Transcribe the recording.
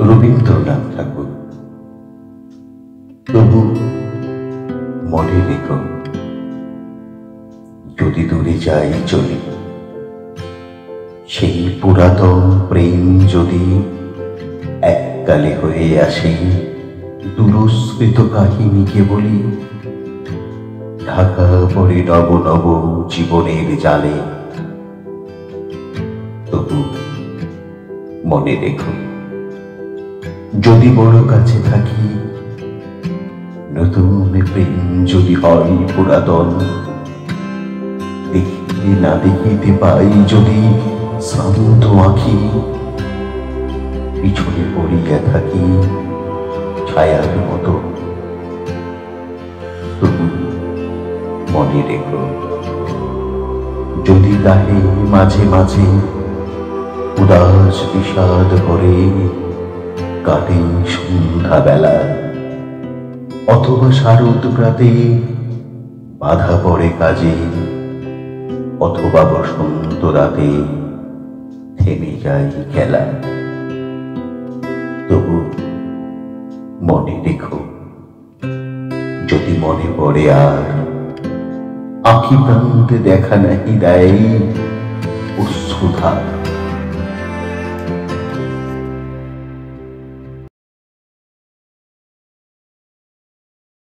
রবীন্দ্রনাথ ঠাকুর। তবু মনে রেখো, যদি দূরে যাই চলে, সেই পুরাতন প্রেম যদি এককালে হয়ে আসে দুরস্কৃত কাহিনীকে বলি, ঢাকা পড়ে নব নব জীবনের জালে। তবু মনে রেখো, যদি বড় কাছে থাকি, নতুন প্রেম যদি হয় পুরাতন, দেখিতে না দেখিতে পাই যদি শ্রান্ত আঁখি, পিছনে পড়িয়া থাকি ছায়ার মতো। তবু মনে রেখো, যদি গাহে মাঝে মাঝে উদাস বিষাদ করে কাটে সন্ধ্যা বেলা, অথবা শারদ প্রাতে বাধা পড়ে কাজে, অথবা বসন্ত রাতে থেমে যায় খেলা। তবু মনে রেখো, যদি মনে পড়ে আর আঁখি প্রান্তে দেখা নাহি দেয় অশ্রুধার,